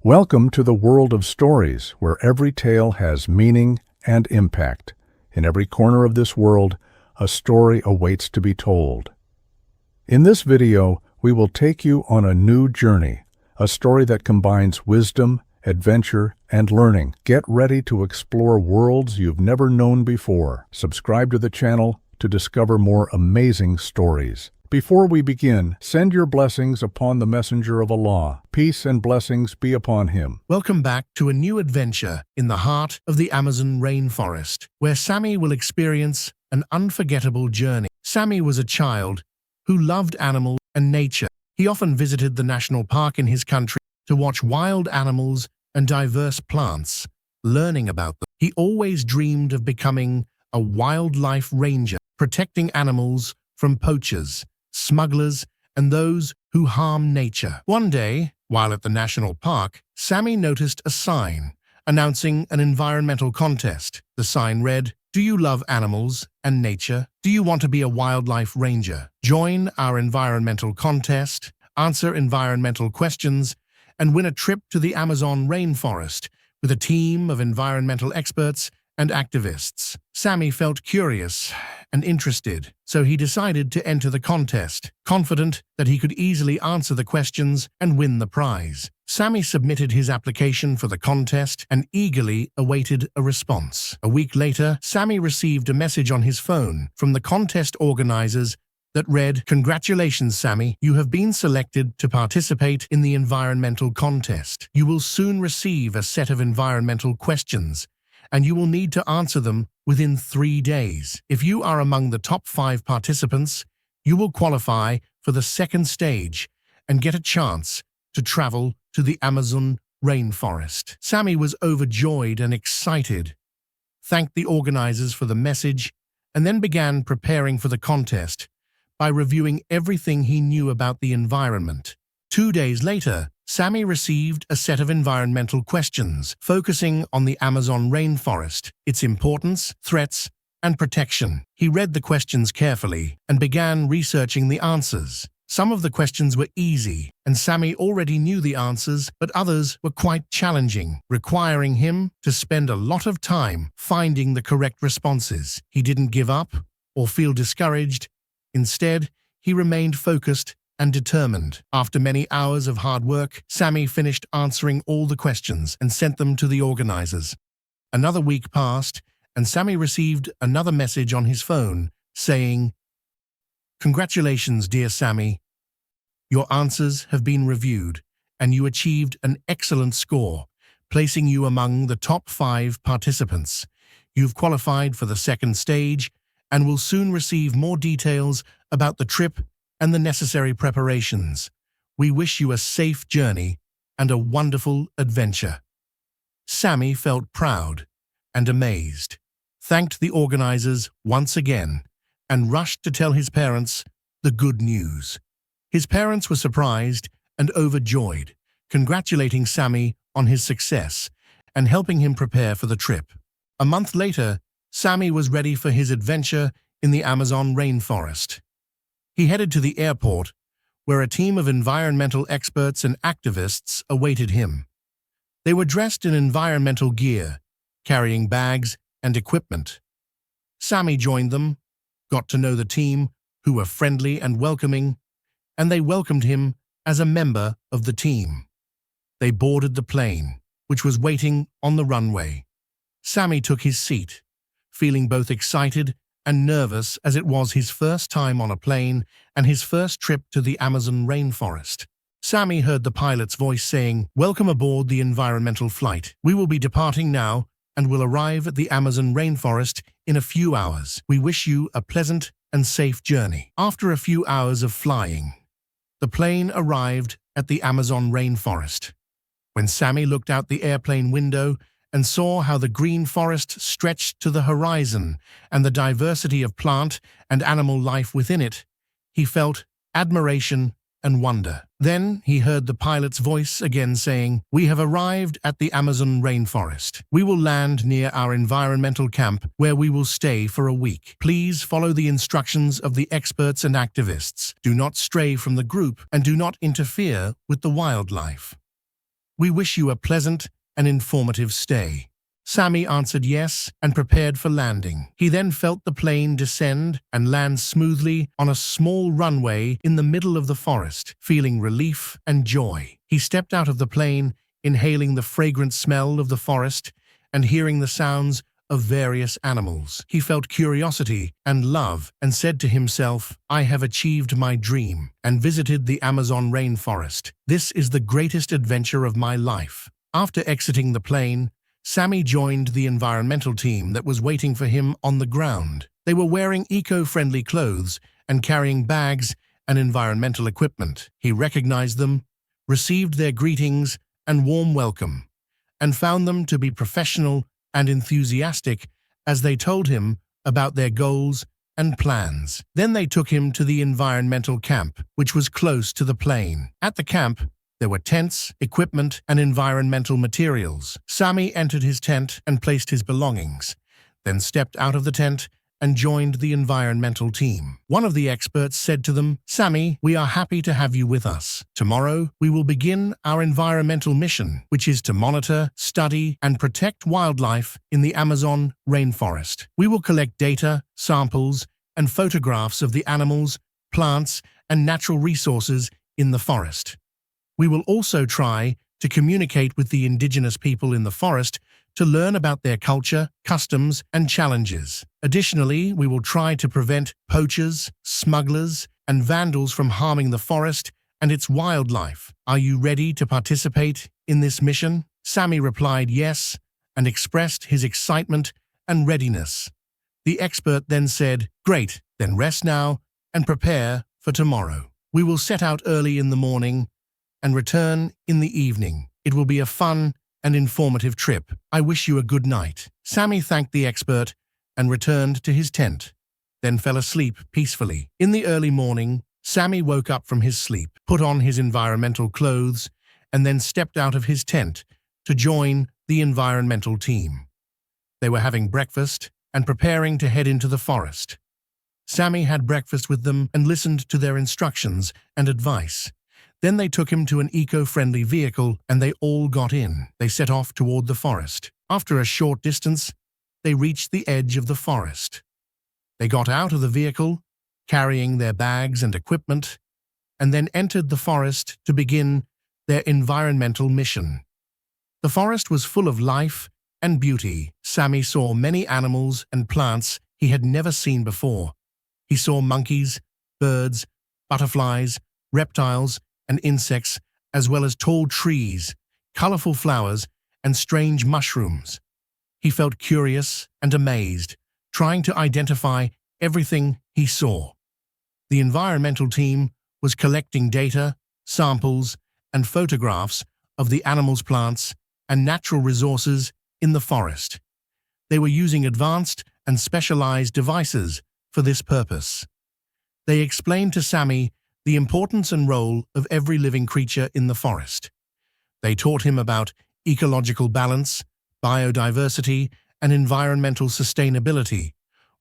Welcome to the world of stories, where every tale has meaning and impact. In every corner of this world, a story awaits to be told. In this video, we will take you on a new journey, a story that combines wisdom, adventure, and learning. Get ready to explore worlds you've never known before. Subscribe to the channel to discover more amazing stories. Before we begin, send your blessings upon the messenger of Allah. Peace and blessings be upon him. Welcome back to a new adventure in the heart of the Amazon rainforest, where Sami will experience an unforgettable journey. Sami was a child who loved animals and nature. He often visited the national park in his country to watch wild animals and diverse plants, learning about them. He always dreamed of becoming a wildlife ranger, protecting animals from poachers, smugglers, and those who harm nature. One day, while at the national park, Sami noticed a sign announcing an environmental contest. The sign read, "Do you love animals and nature? Do you want to be a wildlife ranger? Join our environmental contest, answer environmental questions, and win a trip to the Amazon rainforest with a team of environmental experts and activists." Sami felt curious and interested, so he decided to enter the contest, confident that he could easily answer the questions and win the prize. Sami submitted his application for the contest and eagerly awaited a response. A week later, Sami received a message on his phone from the contest organizers that read, "Congratulations, Sami. You have been selected to participate in the environmental contest. You will soon receive a set of environmental questions, and you will need to answer them within 3 days. If you are among the top 5 participants, you will qualify for the second stage and get a chance to travel to the Amazon rainforest." Sami was overjoyed and excited, thanked the organizers for the message, and then began preparing for the contest by reviewing everything he knew about the environment. 2 days later, Sami received a set of environmental questions focusing on the Amazon rainforest, its importance, threats, and protection. He read the questions carefully and began researching the answers. Some of the questions were easy, and Sami already knew the answers, but others were quite challenging, requiring him to spend a lot of time finding the correct responses. He didn't give up or feel discouraged. Instead, he remained focused and determined. After many hours of hard work, Sami finished answering all the questions and sent them to the organizers. Another week passed, and Sami received another message on his phone saying, "Congratulations, dear Sami. Your answers have been reviewed, and you achieved an excellent score, placing you among the top 5 participants. You've qualified for the second stage and will soon receive more details about the trip and the necessary preparations. We wish you a safe journey and a wonderful adventure." Sami felt proud and amazed, thanked the organizers once again, and rushed to tell his parents the good news. His parents were surprised and overjoyed, congratulating Sami on his success and helping him prepare for the trip. A month later, Sami was ready for his adventure in the Amazon rainforest. He headed to the airport, where a team of environmental experts and activists awaited him. They were dressed in environmental gear, carrying bags and equipment. Sami joined them, got to know the team, who were friendly and welcoming, and they welcomed him as a member of the team. They boarded the plane, which was waiting on the runway. Sami took his seat, feeling both excited and nervous, as it was his first time on a plane and his first trip to the Amazon rainforest. Sami heard the pilot's voice saying, "Welcome aboard the environmental flight. We will be departing now and will arrive at the Amazon rainforest in a few hours. We wish you a pleasant and safe journey." After a few hours of flying, the plane arrived at the Amazon rainforest. When Sami looked out the airplane window and saw how the green forest stretched to the horizon and the diversity of plant and animal life within it, he felt admiration and wonder. Then he heard the pilot's voice again saying, "We have arrived at the Amazon rainforest. We will land near our environmental camp, where we will stay for a week. Please follow the instructions of the experts and activists. Do not stray from the group and do not interfere with the wildlife." We wish you a pleasant and informative stay." Sami answered yes and prepared for landing. He then felt the plane descend and land smoothly on a small runway in the middle of the forest, feeling relief and joy. He stepped out of the plane, inhaling the fragrant smell of the forest and hearing the sounds of various animals. He felt curiosity and love and said to himself, "I have achieved my dream," and visited the Amazon rainforest. "This is the greatest adventure of my life." After exiting the plane, Sami joined the environmental team that was waiting for him on the ground. They were wearing eco-friendly clothes and carrying bags and environmental equipment. He recognized them, received their greetings and warm welcome, and found them to be professional and enthusiastic as they told him about their goals and plans. Then they took him to the environmental camp, which was close to the plane. At the camp, there were tents, equipment, and environmental materials. Sami entered his tent and placed his belongings, then stepped out of the tent and joined the environmental team. One of the experts said to them, "Sami, we are happy to have you with us. Tomorrow, we will begin our environmental mission, which is to monitor, study, and protect wildlife in the Amazon rainforest. We will collect data, samples, and photographs of the animals, plants, and natural resources in the forest. We will also try to communicate with the indigenous people in the forest to learn about their culture, customs, and challenges. Additionally, we will try to prevent poachers, smugglers, and vandals from harming the forest and its wildlife. Are you ready to participate in this mission?" Sami replied yes and expressed his excitement and readiness. The expert then said, "Great, then rest now and prepare for tomorrow. We will set out early in the morning and return in the evening. It will be a fun and informative trip. I wish you a good night." Sami thanked the expert and returned to his tent, then fell asleep peacefully. In the early morning, Sami woke up from his sleep, put on his environmental clothes, and then stepped out of his tent to join the environmental team. They were having breakfast and preparing to head into the forest. Sami had breakfast with them and listened to their instructions and advice. Then they took him to an eco-friendly vehicle and they all got in. They set off toward the forest. After a short distance, they reached the edge of the forest. They got out of the vehicle, carrying their bags and equipment, and then entered the forest to begin their environmental mission. The forest was full of life and beauty. Sami saw many animals and plants he had never seen before. He saw monkeys, birds, butterflies, reptiles, and insects, as well as tall trees, colorful flowers, and strange mushrooms. He felt curious and amazed, trying to identify everything he saw. The environmental team was collecting data, samples, and photographs of the animals, plants, and natural resources in the forest. They were using advanced and specialized devices for this purpose. They explained to Sami the importance and role of every living creature in the forest. They taught him about ecological balance, biodiversity, and environmental sustainability,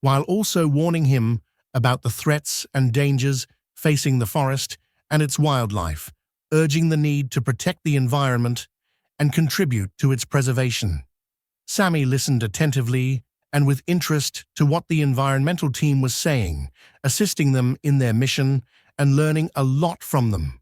while also warning him about the threats and dangers facing the forest and its wildlife, urging the need to protect the environment and contribute to its preservation. Sami listened attentively and with interest to what the environmental team was saying, assisting them in their mission and learning a lot from them.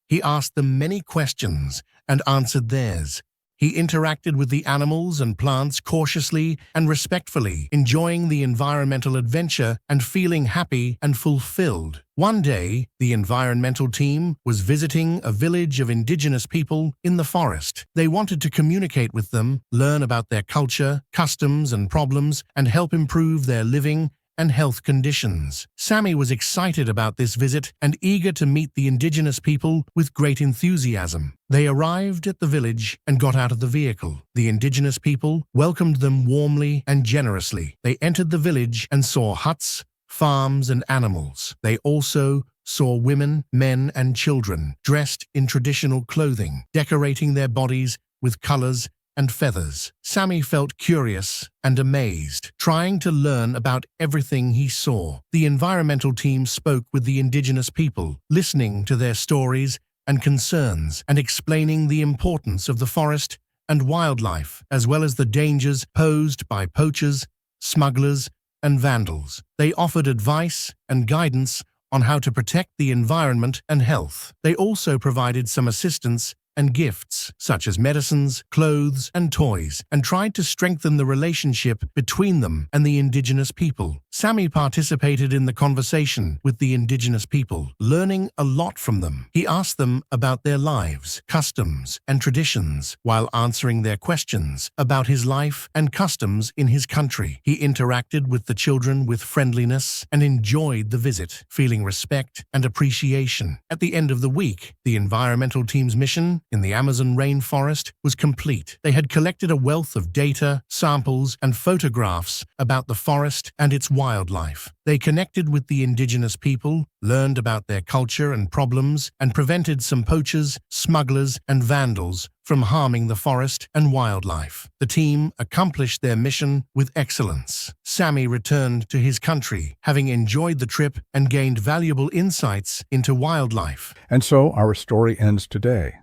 He asked them many questions and answered theirs. He interacted with the animals and plants cautiously and respectfully, enjoying the environmental adventure and feeling happy and fulfilled. One day, the environmental team was visiting a village of indigenous people in the forest. They wanted to communicate with them, learn about their culture, customs, and problems, and help improve their living and health conditions. Sami was excited about this visit and eager to meet the indigenous people with great enthusiasm. They arrived at the village and got out of the vehicle. The indigenous people welcomed them warmly and generously. They entered the village and saw huts, farms, and animals. They also saw women, men, and children dressed in traditional clothing, decorating their bodies with colors and feathers. Sami felt curious and amazed, trying to learn about everything he saw. The environmental team spoke with the indigenous people, listening to their stories and concerns, and explaining the importance of the forest and wildlife, as well as the dangers posed by poachers, smugglers, and vandals. They offered advice and guidance on how to protect the environment and health. They also provided some assistance and gifts, such as medicines, clothes, and toys, and tried to strengthen the relationship between them and the indigenous people. Sami participated in the conversation with the indigenous people, learning a lot from them. He asked them about their lives, customs, and traditions, while answering their questions about his life and customs in his country. He interacted with the children with friendliness and enjoyed the visit, feeling respect and appreciation. At the end of the week, the environmental team's mission in the Amazon rainforest was complete. They had collected a wealth of data, samples, and photographs about the forest and its wildlife. They connected with the indigenous people, learned about their culture and problems, and prevented some poachers, smugglers, and vandals from harming the forest and wildlife. The team accomplished their mission with excellence. Sami returned to his country, having enjoyed the trip and gained valuable insights into wildlife. And so our story ends today.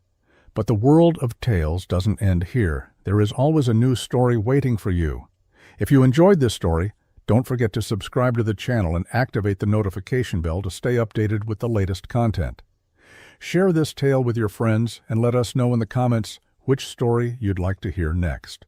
But the world of tales doesn't end here. There is always a new story waiting for you. If you enjoyed this story, don't forget to subscribe to the channel and activate the notification bell to stay updated with the latest content. Share this tale with your friends and let us know in the comments which story you'd like to hear next.